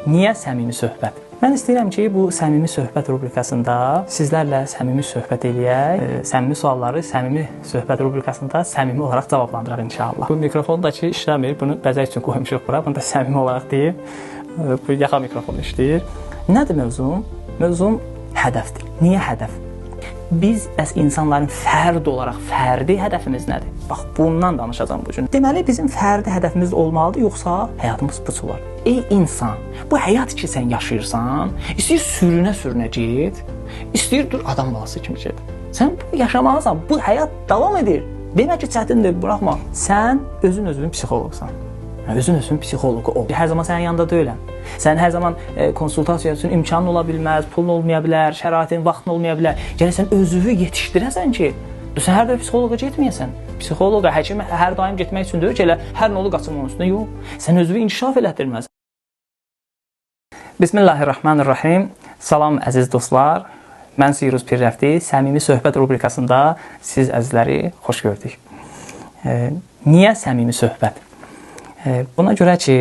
Niyə səmimi söhbət? Mən istəyirəm ki, bu səmimi söhbət rubrikasında sizlərlə səmimi söhbət eləyək. Səmimi sualları səmimi söhbət rubrikasında səmimi olaraq cavablandıraq inşallah. Bu mikrofon da ki işləmir. Bunu bəzək üçün qoymuşuq bura. Bunu da səmimi olaraq deyim. Bu yaxa mikrofon işləyir. Nədir mövzum? Mövzum hədəfdir. Niyə hədəf? Biz bəs insanların fərd olaraq fərdi hədəfimiz nədir? Bax, bundan danışacağam bu gün. Deməli, bizim fərdi hədəfimiz olmalıdır, yoxsa həyatımız puç olar? Ey insan, bu həyat ki sən yaşayırsan, istəyir sürünə get, istəyir dur adam balası kimi get. Sən bu yaşamalısan, bu həyat davam edir. Demə ki, çətindir, buraxma. Sən özün psixoloqsan. Özün psixoloqu ol. Hər zaman sənin yanında deyiləm. Sən hər zaman konsultasiya üçün imkanın ola bilməz, pulun olmaya bilər, şəraitin, vaxtın olmaya bilər. Gələ sən özünü yetişdirəsən ki, sən hər də psixoloqa getməyəsən. Psixoloqa, həkimə hər daim getmək üçün deyir ki, elə hər nə olur qaçım onun üstünə. Yox, sən özünü inkişaf elətdirməlisən. Bismillahirrahmanirrahim. Salam əziz dostlar. Mən Sirus Pirrəfti. Səmimi söhbət rubrikasında siz əzizləri xoş gördük. Niyə səmimi söhbət? Buna görə ki,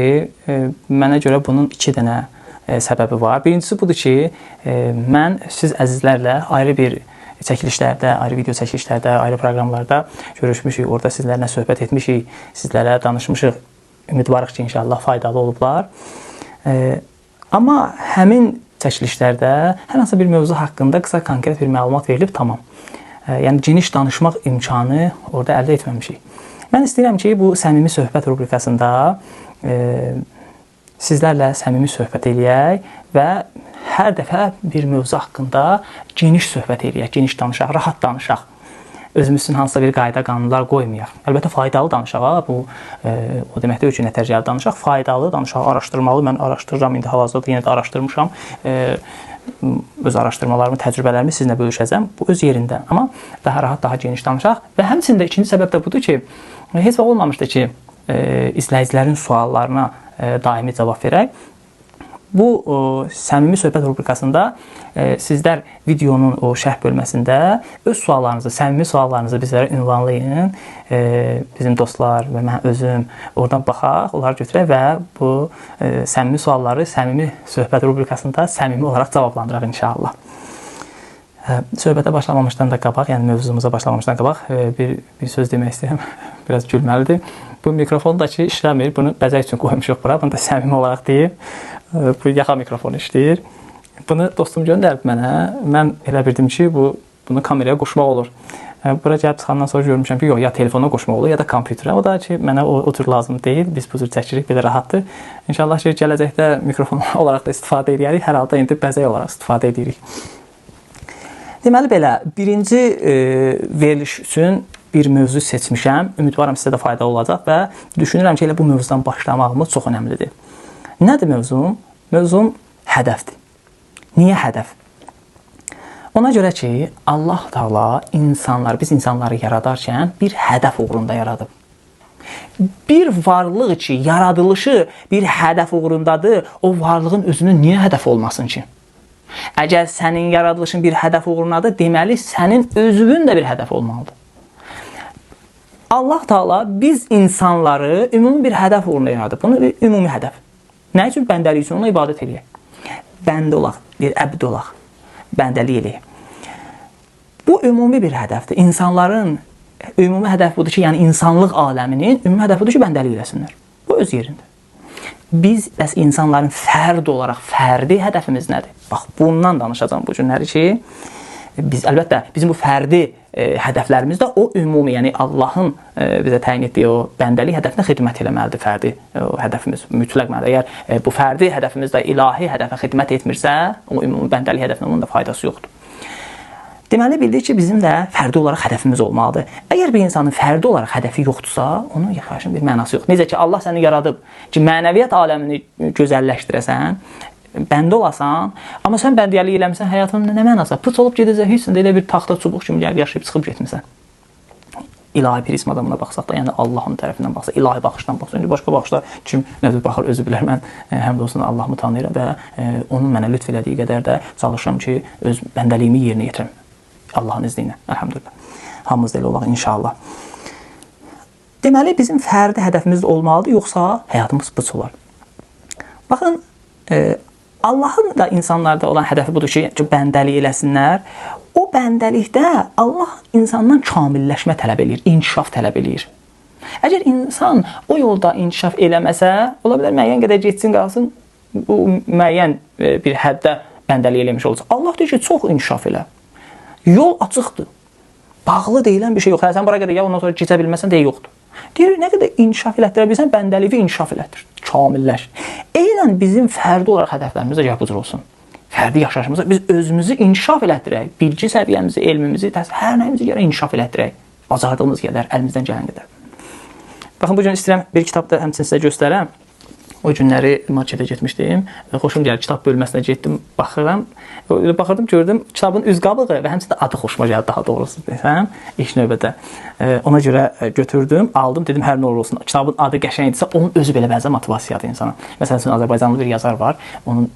mənə görə bunun iki dənə səbəbi var. Birincisi budur ki, mən siz əzizlərlə ayrı bir çəkilişlərdə, ayrı video çəkilişlərdə, ayrı proqramlarda görüşmüşük, orada sizlərlə söhbət etmişik, sizlərlə danışmışıq. Ümidvarıq ki, inşallah faydalı olublar. Amma həmin çəkilişlərdə hər hansı bir mövzu haqqında qısa konkret bir məlumat verilib, tamam. Yəni geniş danışmaq imkanı orada əldə etməmişik. Mən istəyirəm ki, bu səmimi söhbət rubrikasında sizlərlə səmimi söhbət eləyək və hər dəfə bir mövzu haqqında geniş söhbət eləyək, geniş danışaq, rahat danışaq. Özümüz üçün hansısa bir qayda, qanunlar qoymayaq. Əlbəttə, faydalı danışaq, bu o deməkdir ki, nətərcəli danışaq, faydalı danışaq, araşdırmalı. Mən araşdırıram, indi hal-hazırda yenə də araşdırmışam. Öz araşdırmalarımı, təcrübələrimi sizinlə bölüşəcəm. Bu öz yerində. Amma daha rahat, daha geniş danışaq. Və həmçində ikinci səbəb də budur ki, heç vaxt olmamışdı ki, izləyicilərin suallarına daimi cavab verək. Bu səmimi söhbət rubrikasında sizlər videonun o şərh bölməsində öz suallarınızı, səmimi suallarınızı bizlərə ünvanlayın. Bizim dostlar və mən özüm oradan baxaq, onları götürək və bu səmimi sualları səmimi söhbət rubrikasında səmimi olaraq cavablandıraq inşallah. Söhbətə başlamamışdan da qabaq, yəni mövzumuza başlamamışdan qabaq bir söz demək istəyirəm. Biraz gülməlidir. Bu mikrofon da ki işləmir. Bunu bəzək üçün qoymuşuq bura. Bunu da səmimi olaraq deyim. Bu yaxa mikrofon işləyir. Bunu dostum göndərib mənə. Mən elə bildim ki, bunu kameraya qoşmaq olur. Bura gəlib çıxandan sonra görmüşəm ki, yox, ya telefona qoşmaq olur, ya da kompüterə. O da ki, mənə o cür lazım deyil. Biz bu cür çəkirik, belə rahatdır. İnşallah ki, gələcəkdə mikrofon olaraq da istifadə edirik. Hər halda indi bəzək olaraq istifadə edirik. Deməli belə, birinci veriliş üçün bir mövzu seçmişəm. Ümidvaram sizə də faydalı olacaq və düşünürəm ki, elə bu mövzudan başlamağımız çox önəmlidir. Nədir mövzum? Mövzum hədəfdir. Niyə hədəf? Ona görə ki, Allah Taala biz insanları yaradarkən bir hədəf uğrunda yaradıb. Bir varlıq ki, yaradılışı bir hədəf uğrundadır, o varlığın özünün niyə hədəf olmasın ki? Əgər sənin yaradılışın bir hədəf uğrunadır, deməli sənin özünün də bir hədəf olmalıdır. Allah Taala biz insanları ümumi bir hədəf uğrunda yaradıb. Bunu bir ümumi hədəf. Nə üçün? Bəndəlik üçün ona ibadət eləyək. Bəndə olaq, bir əbd olaq, bəndəlik eləyək. Bu ümumi bir hədəfdir. İnsanların ümumi hədəf budur ki, yəni insanlıq aləminin ümumi hədəf budur ki, bəndəlik eləsinlər. Bu öz yerində. Biz bəs insanların fərd olaraq fərdi hədəfimiz nədir? Bax, bundan danışacağam bu günləri ki, əlbəttə, bizim bu fərdi hədəflərimiz də o ümumi, yəni Allahın bizə təyin etdiyi o bəndəlik hədəfinə xidmət eləməlidir fərdi hədəfimiz, mütləq mənada. Əgər bu fərdi hədəfimiz də ilahi hədəfə xidmət etmirsə, o ümumi bəndəlik hədəfinə onun da faydası yoxdur. Deməli, bildik ki, bizim də fərdi olaraq hədəfimiz olmalıdır. Əgər bir insanın fərdi olaraq hədəfi yoxdursa, onun yaşayışın bir mənası yoxdur. Necə ki, Allah səni yaradıb ki, mənəviyyat aləmini gözəlləşdirəsən, bəndə olasan, amma sən bəndiyəlik eləmirsən, həyatının nə mənası? Pıç olub gedəcək, heç də elə bir taxta çubuq kimi yaşayıb çıxıb getmirsən. İlahi prizma adamına baxsaq da, yəni Allahın tərəfindən baxsaq, ilahi baxışdan baxsaq. İndi başqa baxışlar kim nədir baxır, özü bilər. Mən həmd olsun Allahımı tanıyıram və onun mənə lütf elədiyi qədər də çalışıram ki, öz bəndəliyimi yerinə yetirəm. Allahın izni ilə, əlhamdülillah. Hamımız da elə olaq, inşallah. Deməli, bizim fərdi hədəfimiz olmalıdır, yoxsa həyatımız pıç olar. Baxın, Allahın da insanlarda olan hədəfi budur ki, bəndəlik eləsinlər. O bəndəlikdə Allah insandan kamilləşmə tələb eləyir, inkişaf tələb eləyir. Əgər insan o yolda inkişaf eləməsə, ola bilər müəyyən qədər getsin, qalsın, bu müəyyən bir həddə bəndəlik eləmiş olacaq. Allah deyir ki, çox inkişaf elə. Yol açıqdır. Bağlı deyilən bir şey yox. Sən bura qədər ya ondan sonra keçə bilməsən deyə yoxdur. Deyir, nə qədər inkişaf elətdirə bilsən, bəndəliyi inkişaf elətdir. Kamilləş. Eynən bizim fərdi olaraq hədəflərimiz də bu cür olsun. Fərdi yaşayışımızda biz özümüzü inkişaf elətdirək. Bilgi səviyyəmizi, elmimizi, hər nəyimizi görə inkişaf elətdirək. Bacardığımız qədər, əlimizdən gələn qədər. Baxın, bu gün istəyirəm bir kitab da həmçinin sizə göstərəm. O günləri marketə getmişdim. Xoşum gəlir, kitab bölməsinə getdim, baxırdım, gördüm kitabın üz qabığı və həmçinin adı xoşuma gəldi, daha doğrusu desəm, ilk növbədə. Ona görə götürdüm, aldım, dedim hər nə olur olsun. Kitabın adı qəşəng idisə, onun özü belə bəzən motivasiyadır insana. Məsələn, Azərbaycanlı bir yazar var, onun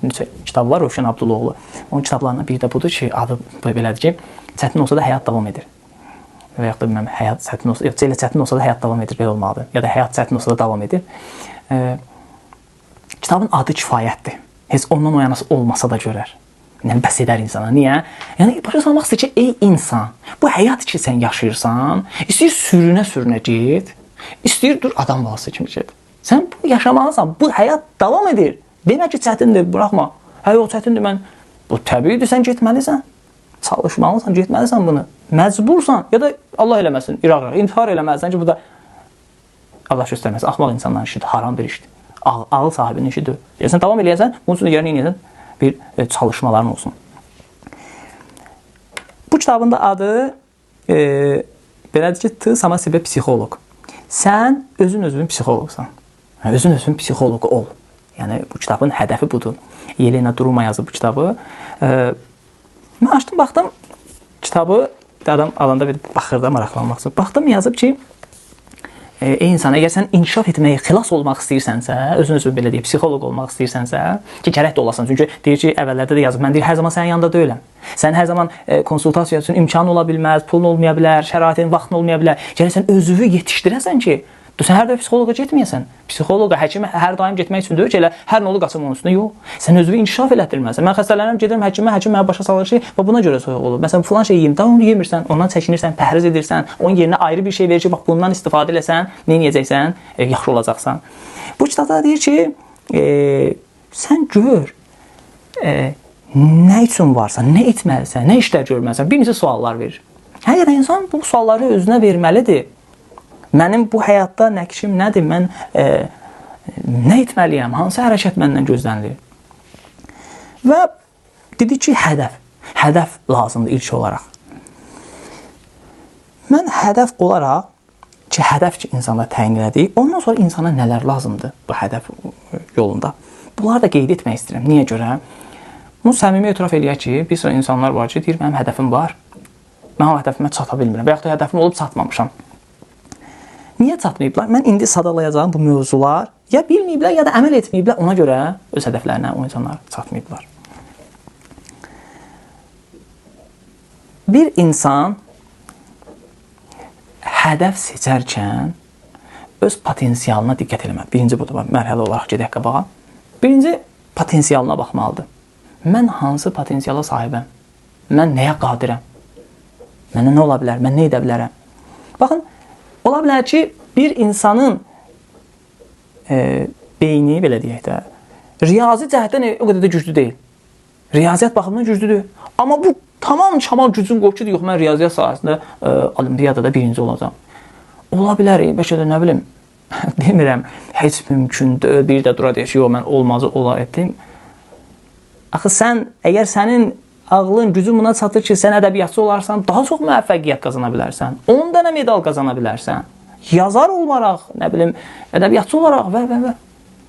kitabı var, Rövşən Abduloğlu. Onun kitablarından biri də budur ki, adı belədir ki, çətin olsa da həyat davam edir. Və yaxud da bilməm, həyat çətin olsa, yox, çətin olsa da həyat davam edir, belə olmalıdır. Ya da həyat çətin olsa da davam edir. Kitabın adı kifayətdir. Heç ondan o yanası olmasa da görər. Yəni, bəs edər insana. Niyə? Yəni, başa salmaq istəyir ki, ey insan, bu həyat ki, sən yaşayırsan, istəyir sürünə get, istəyir dur adam balası kimi get. Sən bu yaşamalısan, bu həyat davam edir. Demə ki, çətindir, buraxma. Hə, yox, çətindir, bu təbiidir, sən getməlisən. Çalışmalısan, getməlisən bunu. Məcbursan, ya da Allah eləməsin, intihar eləməlisən ki, bu da Allah göstərməsin, axmaq insanların işidir, haram bir işdir. Ağıl sahibinin işidir. Sən davam eləyəsən, bunun üçün yarın eləyəsən, bir çalışmaların olsun. Bu kitabın da adı belədir ki, Ты сама себе psixoloq. Sən özün psixoloqsan. Özün psixoloqu ol. Yəni, bu kitabın hədəfi budur. Yelena Duruma yazıb bu kitabı. Mən açdım, baxdım, kitabı adam alanda bir baxırda maraqlanmaq üçün. Baxdım, yazıb ki, ey insan, əgər sən inkişaf etməyi, xilas olmaq istəyirsənsə, özün belə deyib, psixoloq olmaq istəyirsənsə, ki, gərək də olasan. Çünki deyir ki, əvvəllərdə də yazıb, mən deyir, hər zaman sənin yanında deyiləm. Sən hər zaman konsultasiya üçün imkanı ola bilməz, pulun olmaya bilər, şəraitin, vaxtın olmaya bilər. Gərək sən özünü yetişdirəsən ki, sən hər dəfə psixoloqa getməyəsən. Psixoloqa, həkimə hər daim getmək üçün deyir ki, elə hər nə olur qaçım onun üstünə. Yox, sən özünü inkişaf elətdirməlisən. Mən xəstələnirəm, gedirəm həkimə, həkim mənə başa salır ki, buna görə soyuq olur. Məsələn, filan şey yeyim, daha onu yemirsən, ondan çəkinirsən, pəhriz edirsən, onun yerinə ayrı bir şey verir ki, bax bundan istifadə eləsən, nə edəcəksən, yaxşı olacaqsan. Bu kitabda deyir ki, sən gör nə üçün varsan, nə etməlisən, nə işlər görməlisən. Bir neçə suallar verir. Hər insan bu sualları özünə verməlidir. Mənim bu həyatda nəqşim nədir? Mən nə etməliyəm? Hansı hərəkət məndən gözlənilir? Və dedi ki, hədəf. Hədəf lazımdır ilk olaraq. Mən hədəf olaraq ki, hədəf ki, insanlar təyin elədik, ondan sonra insana nələr lazımdır bu hədəf yolunda? Bunları da qeyd etmək istəyirəm. Niyə görə? Bunu səmimi etiraf eləyək ki, bir sıra insanlar var ki, deyir, mənim hədəfim var. Mən o hədəfimə çata bilmirəm və yaxud da hədəfim olub çatmamışam. Niyə çatmayıblar? Mən indi sadalayacağım bu mövzular ya bilməyiblər, ya da əməl etməyiblər. Ona görə öz hədəflərinə o insanlar çatmayıblar. Bir insan hədəf seçərkən öz potensialına diqqət eləməlidir. Birinci budur, mərhələ olaraq gedək qabağa. Birinci potensialına baxmalıdır. Mən hansı potensiala sahibəm? Mən nəyə qadirəm? Mənə nə ola bilər? Mən nə edə bilərəm? Baxın, ola bilər ki, bir insanın beyni, belə deyək də, riyazi cəhətdən o qədər də güclü deyil. Riyaziyyat baxımından güclüdür. Amma bu tamam çamal gücün qoyub ki, yox, mən riyaziyyat sahəsində olimpiyadada birinci olacam. Ola bilər, bəlkə də nə bilim, demirəm, heç mümkün deyil, bir də dura deyək ki, yox, mən olmazı ola etdim. Axı sən, əgər sənin ağlın, gücün buna çatır ki, sən ədəbiyyatçı olarsan, daha çox müvəffəqiyyət qazana bilərsən. 10 dənə medal qazana bilərsən. Yazar olaraq, nə bilim, ədəbiyyatçı olaraq və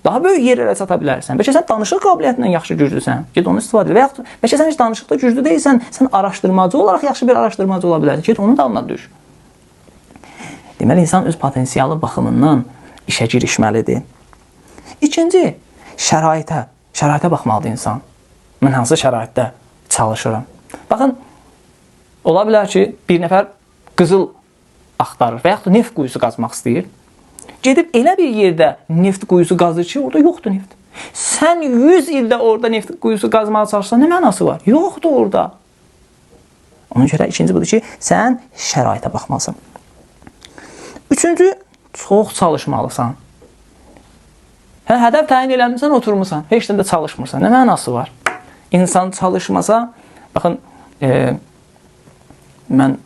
daha böyük yerlərə çata bilərsən. Bəlkə sən danışıq qabiliyyətindən yaxşı güclüsən, get onu istifadə et. Və yaxud bəlkə sən heç danışıqda güclü deyilsən, sən araşdırmacı olaraq yaxşı bir araşdırmacı ola bilərsən. Get onun dalına düş. Deməli, insan öz potensialı baxımından işə girişməlidir. İkinci, şəraitə baxmalıdır insan. Mən hansı şəraitdə çalışıram. Baxın, ola bilər ki, bir nəfər qızıl axtarır və yaxud da neft quyusu qazmaq istəyir. Gedib elə bir yerdə neft quyusu qazır ki, orada yoxdur neft. Sən 100 ildə orada neft quyusu qazmağa çalışsan, nə mənası var? Yoxdur orada. Ona görə ikinci budur ki, sən şəraitə baxmalısan. Üçüncü, çox çalışmalısan. Hədəf təyin eləmirsən, oturmursan, heç də çalışmırsan. Nə mənası var? İnsan çalışmasa, baxın, mən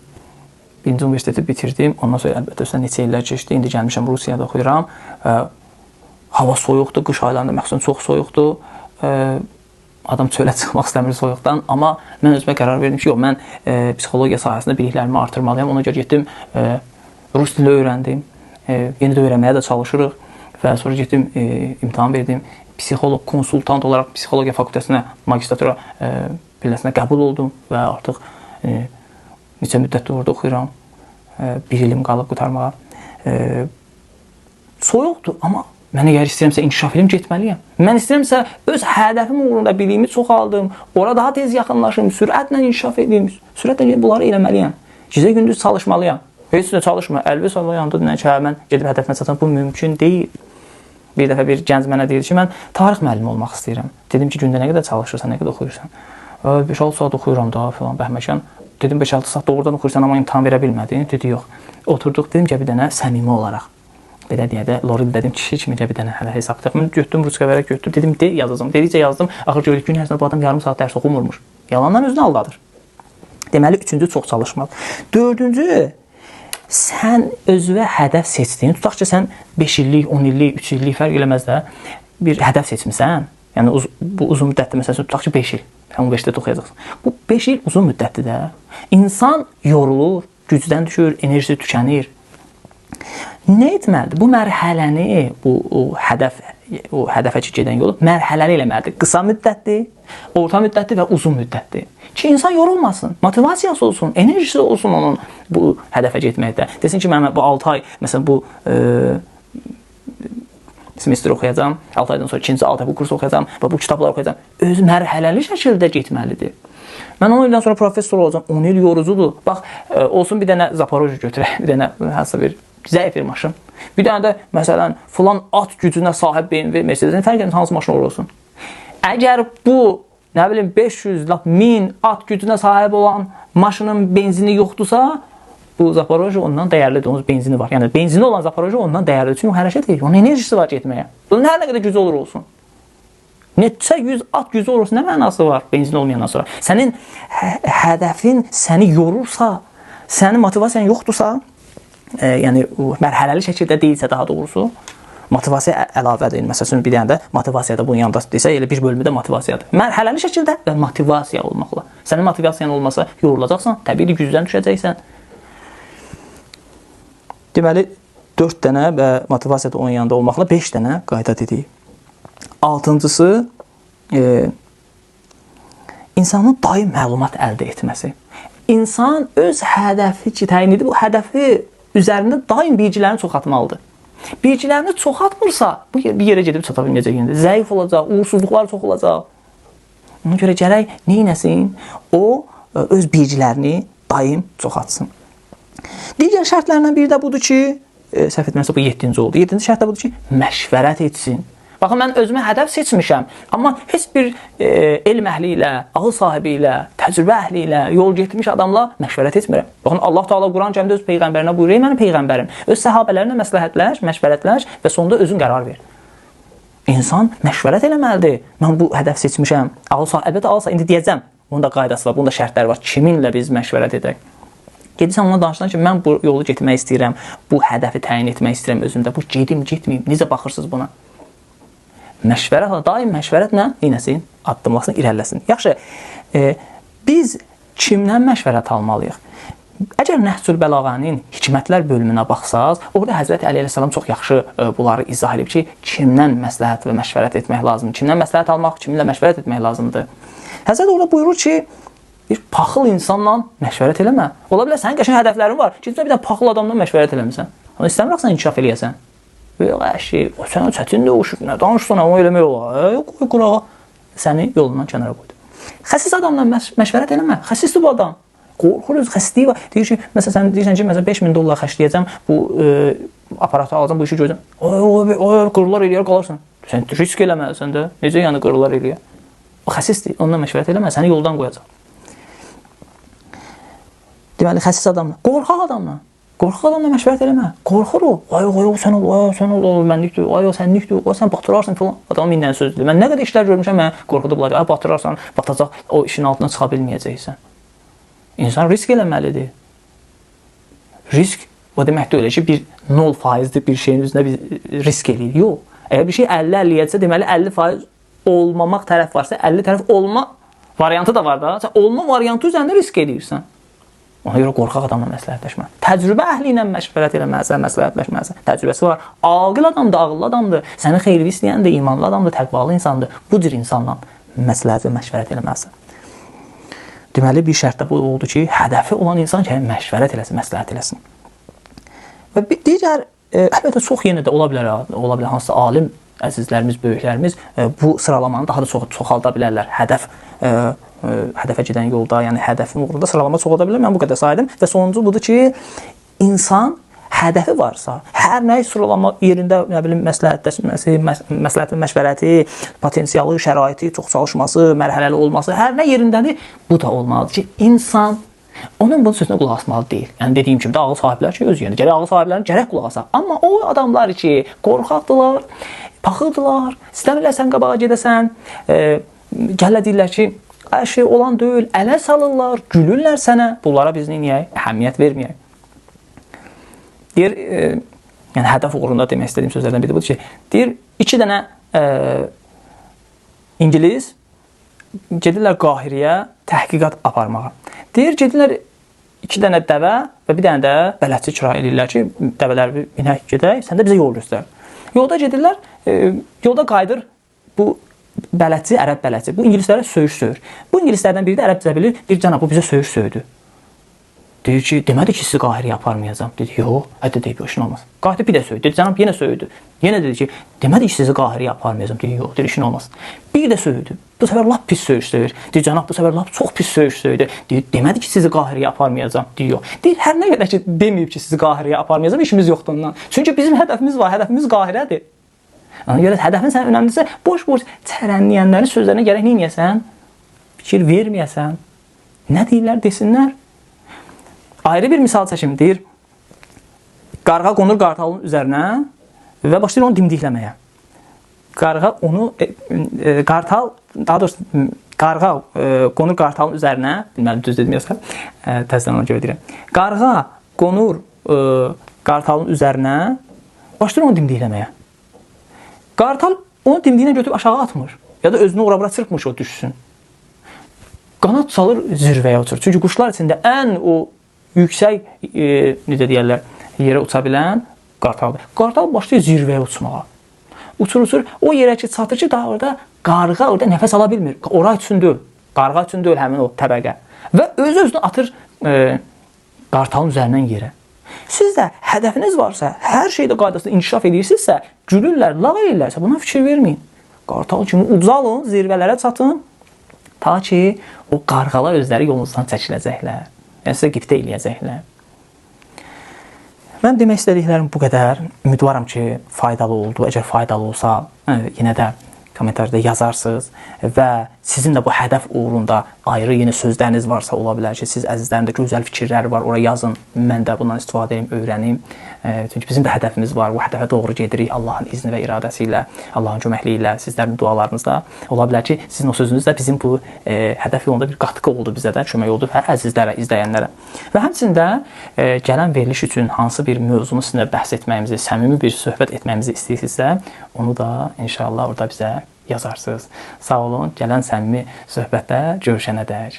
birinci universiteti bitirdim. Ondan sonra əlbəttə neçə illər keçdi. İndi gəlmişəm Rusiyada oxuyuram. Hava soyuqdur, qış aylarında məxsusən çox soyuqdur. Adam çölə çıxmaq istəmir soyuqdan. Amma mən özümə qərar verdim ki, yox, mən psixologiya sahəsində biliklərimi artırmalıyam. Ona görə getdim, rus dili öyrəndim. Yeni də öyrənməyə də çalışırıq. Və sonra getdim, imtahan verdim. Psixoloq, konsultant olaraq psixologiya fakültəsinə, magistratura pilləsinə qəbul oldum və artıq neçə müddətdir orada oxuyuram. Bir ilim qalıb qurtarmağa. Soyuqdur, amma mən əgər istəyirəmsə inkişaf edim, getməliyəm. Mən istəyirəmsə öz hədəfim uğrunda biliyimi çoxaldım, ora daha tez yaxınlaşım, sürətlə inkişaf edim, sürətlə bunları eləməliyəm. Gecə gündüz çalışmalıyam. Heç də çalışma, əlvi sala yandı, mən gedib hədəfimə çatan, bu mümkün deyil. Bir dəfə bir gənc mənə deyir ki, mən tarix müəllimi olmaq istəyirəm. Dedim ki, gündə nə qədər çalışırsan, nə qədər oxuyursan? 5-6 saat oxuyuram da filan, bəhməkən. Dedim 5-6 saat doğrudan oxuyursan, amma imtahan verə bilmədin. Dedi, yox. Oturduq, dedim ki, bir dənə səmimi olaraq. Belə deyə də, Loril dedim, kişi kimi bir dənə hələ hesab tutaq. Mən götürdüm, ruskavərə götürdüm, dedim, de yazacağım. Dedikcə yazdım, axır gördük gün ərzində bu adam yarım saat dərs oxumurmuş. Yalandan özünü aldadır. Deməli, üçüncü, çox çalışmaq. Dördüncü, sən özünə hədəf seçdin. Tutaq ki, sən 5 illik, 10 illik, 3 illik fərq eləməz də bir hədəf seçmisən. Yəni, bu uzun müddətli, məsələn, tutaq ki, 5 il. Universitetdə oxuyacaqsın. Bu 5 il uzun müddətdir də. İnsan yorulur, gücdən düşür, enerjisi tükənir. Nə etməlidir? Bu mərhələni, o hədəfə gedən yolu mərhələli eləməlidir. Qısa müddətli, orta müddətli və uzun müddətli. Ki, insan yorulmasın, motivasiyası olsun, enerjisi olsun onun bu hədəfə getməkdə. Desin ki, mən bu 6 ay, məsələn, bu semestr oxuyacam, 6 aydan sonra ikinci 6 ay bu kurs oxuyacam və bu kitabları oxuyacam. Öz mərhələli şəkildə getməlidir. Mən 10 ildən sonra professor olacam, 10 il yorucudur. Bax, olsun bir dənə Zaporojye götürək, bir dənə hansısa bir zəif bir maşın. Bir dənə də, məsələn, filan at gücünə sahib BMW, Mercedes-in fərq etmir, hansı maşın olursun. Əgər bu, nə bilim, 500, 1000 at gücünə sahib olan maşının benzini yoxdursa, bu Zaporojye ondan dəyərlidir, onun benzini var. Yəni, benzini olan Zaporojye ondan dəyərlidir. Çünki hərəkət edir, onun enerjisi var getməyə. Bunun hər nə qədər gücü olur olsun. Neçə 100 at gücü olursa, nə mənası var benzin olmayandan sonra? Sənin hədəfin səni yorursa, sənin motivasiyan yoxdursa, yəni mərhələli şəkildə deyilsə daha doğrusu, motivasiya əlavədir. Məsələn, bir dənə də motivasiyada bunun yanında desə, elə bir bölümü də motivasiyadır. Mərhələli şəkildə və motivasiya olmaqla. Sənin motivasiyan olmasa yorulacaqsan, təbii gücdən düşəcəksən. Deməli, 4 dənə və motivasiyada onun yanında olmaqla 5 dənə qayda dedik. Altıncısı, insanın daim məlumat əldə etməsi. İnsan öz hədəfi ki, təyin edib, bu hədəfi üzərində daim bilgilərini çoxaltmalıdır. Bilgilərini çoxaltmırsa, bu bir yerə gedib çata bilməyəcək. Zəif olacaq, uğursuzluqlar çox olacaq. Ona görə gərək neynəsin? O, öz bilgilərini daim çoxaltsın. Digər şərtlərdən biri də budur ki, səhv etməsə bu 7-ci oldu. 7-ci şərt də budur ki, məşvərət etsin. Baxın, mən özümə hədəf seçmişəm, amma heç bir elm əhli ilə, ağıl sahibi ilə, təcrübə əhli ilə, yol getmiş adamla məşvərət etmirəm. Baxın, Allah Teala Quran-Kərimdə öz peyğəmbərinə buyuruyor, mənim peyğəmbərim. Öz səhabələrinə məsləhətləş, məşvərətləş və sonunda özün qərar ver. İnsan məşvərət eləməlidir. Mən bu hədəf seçmişəm. Əlbəttə, ağıl sahibi, indi deyəcəm, bunun da qaydası var, bunun da şərtləri var. Kiminlə biz məşvərət edək? Gedirsən ona danışsan ki, mən bu yolu getmək istəyirəm, bu hədəfi təyin etmək istəyirəm özümdə, bu gedim, getməyim, necə baxırsınız buna? Məşvərətlə, daim məşvərətlə neynəsin? Addımlasın, irəliləsin. Yaxşı, biz kimdən məşvərət almalıyıq? Əgər Nəhcül Bəlağənin hikmətlər bölümünə baxsaq, orada Həzrəti Əli əleyhissalam çox yaxşı bunları izah edib ki, kimdən məsləhət və məşvərət etmək lazımdır, kimdən məsləhət almaq, kiminlə məşvərət etmək lazımdır. Həzrət orada buyurur ki, bir paxıl insanla məşvərət eləmə. Ola bilər, sənin qəşəng hədəflərin var. Gidib bir də paxıl adamla məşvərət eləmirsən. Amma istəmirsən inkişaf eləyəsən. Yox, əşi, sənə çətindir o şükür, nə danışsan, onu eləmək olar. Qoy qurağa. Səni yolundan kənara qoydu. Xəsis adamla məşvərət eləmə. Xəsisdir bu adam. Qorxur, öz xəsisliyi var. Deyir ki, məsələn, sən deyirsən ki, məsələn, 5000 dollar xərcləyəcəm, bu aparatı alacam, bu işi görəcəm. Qırlar eləyər, qalarsan. Sən risk eləməlisən də. Necə yəni qırılar eləyə? O xəsisdir, ondan məşvərət eləmə, səni yoldan qoyacaq. Deməli, xəsis adamla, qorxaq adamla məşvərət eləmə. Qorxur o. Ay o sən ol, mənlikdir. Ay o sənlikdir. O sən batırarsan falan. Adam minlə sözdür. Mən nə qədər işlər görmüşəm, mən qorxudular. Ay batırarsan, batacaq, o işin altından çıxa bilməyəcəksən. İnsan risk eləməlidir. Risk o demək deyil ki, bir 0%'lik bir şeyin üzrində biz risk eləyir. Yox. Əgər bir şey 50-50-yəcə, deməli 50% olmamaq tərəf varsa, 50 tərəf olma variantı da var da. Sən olma variantı üzərində risk eləyirsən. Ona görə qorxaq adamla məsləhətləşmə. Təcrübə əhli ilə məşvərət eləməlisən, məsləhətləşməlisən. Təcrübəsi var. Aqil adamdır, ağıllı adamdır. Səni xeyirli istəyəndir, imanlı adamdır, təqvalı insandır. Bu cür insanla məsləhət və məşvərət eləməlisən. Deməli, bir şərt də bu oldu ki, hədəfi olan insan ki, məşvərət eləsin, məsləhət eləsin. Və digər, əlbəttə çox yenə də ola bilər hansısa alim əzizlərimiz, böyüklərimiz bu sıralamanı daha da çoxalda bilərlər. Hədəfə gedən yolda, yəni hədəfin uğrunda sıralama çoxalda bilər. Mən bu qədər saydım və sonuncu budur ki, insan hədəfi varsa, hər nə sıralama yerində, nə bilim, məsləhətin məşvərəti, potensialı, şəraiti, çox çalışması, mərhələli olması, hər nə yerindədir, bu da olmalıdır ki, insan onun bunun sözünə qulaq asmalı deyil. Yəni dediyim kimi də ağıl sahibləri ki, öz yerində. Gərək ağıl sahiblərinin gərək qulaq asa. Amma o adamlar ki, qorxaqdılar, paxıldılar, istəmirlər sən qabağa gedəsən, gəllə deyirlər ki, hər şey olan deyil, ələ salırlar, gülürlər sənə. Bunlara biz neyək? Əhəmiyyət verməyək. Deyir, yəni hədəf uğrunda demək istədiyim sözlərdən biri budur ki, deyir, 2 dənə İngilis gedirlər Qahirəyə təhqiqat aparmağa. Deyir, gedirlər 2 dənə dəvə və bir dənə də bələdçi kirayə edirlər ki, dəvələri minək gedək, sən də bizə yol göstər. Yolda gedirlər, yolda qayıdır bu bələdçi, ərəb bələdçi. Bu ingilislərə söyüş söyür. Bu ingilislərdən biri də ərəbcə bilir, deyir, cənab, bu bizə söyüş söydü. Deyir ki, demədi ki, sizi Qahirəyə aparmayacam. Dedi, yox, deyib, işin olmaz. Qayıdıb bir də söydü. Dedi, cənab, yenə söydü. Yenə dedi ki, demədi ki, sizi Qahirəyə aparmayacam. Dedi, yox, deyir, işin olmaz. Bir də söydü. Bu səfər lap pis söyüş söyür. Deyir, cənab, bu səfər lap çox pis söyüş söydü. Deyir, demədi ki, sizi Qahirəyə aparmayacam. Deyir, yox. Deyir, hər nə qədər ki, deməyib ki, sizi Qahirəyə aparmayacam, işimiz yoxdur ondan. Çünki bizim hədəfimiz var, hədəfimiz Qahirədir. Ona görə hədəfin sənin önəmlidirsə, boş-boş çərənləyənlərin sözlərinə gərək neynəyəsən? Fikir verməyəsən. Nə deyirlər, desinlər. Ayrı bir misal çəkim, deyir, qarğa qonur qartalın üzərinə və başlayır onu dimdikləməyə. Qarğa qonur qartalın üzərinə, bilməli, düz dedim yoxsa, təzdən ona görə deyirəm. Qarğa qonur qartalın üzərinə, başlayır onu dimdikləməyə. Qartal onu dimdiyinə götürüb aşağı atmır ya da özünü ora-bura çırpmır o düşsün. Qanat salır, zirvəyə uçur. Çünki quşlar içində ən o yüksək, necə deyərlər, yerə uça bilən qartaldır. Qartal başlayır zirvəyə uçmağa. Uçur, o yerə ki, çatır ki, daha orada qarğa orada nəfəs ala bilmir. Ora üçün deyil, qarğa üçün deyil həmin o təbəqə. Və öz-özünü atır qartalın üzərindən yerə. Siz də hədəfiniz varsa, hər şeydə qaydasında inkişaf edirsinizsə, gülürlər, lağ edirlərsə, buna fikir verməyin. Qartal kimi ucalın, zirvələrə çatın, ta ki, o qarğalar özləri yolunuzdan çəkiləcəklər. Yəni, sizə qibtə eləyəcəklər. Mən demək istədiklərim bu qədər. Ümidvaram ki, faydalı oldu. Əgər faydalı olsa, yenə də kommentarda yazarsınız və sizin də bu hədəf uğrunda ayrı yeni sözləriniz varsa, ola bilər ki, siz əzizlərimdə gözəl fikirlər var, ora yazın, mən də bundan istifadə edeyim, öyrənim. Çünki bizim də hədəfimiz var, bu hədəfə doğru gedirik Allahın izni və iradəsi ilə, Allahın köməkliyi ilə, sizlərin dualarınızla. Ola bilər ki, sizin o sözünüz də bizim bu hədəf yolunda bir qatqı oldu bizə də, kömək oldu və əzizlərə, izləyənlərə. Və həmçində gələn veriliş üçün hansı bir mövzunu sizinlə bəhs etməyimizi, səmimi bir söhbət etməyimizi istəyirsinizsə, onu da inşallah orada bizə yazarsınız. Sağ olun, gələn səmimi söhbətdə görüşənədək.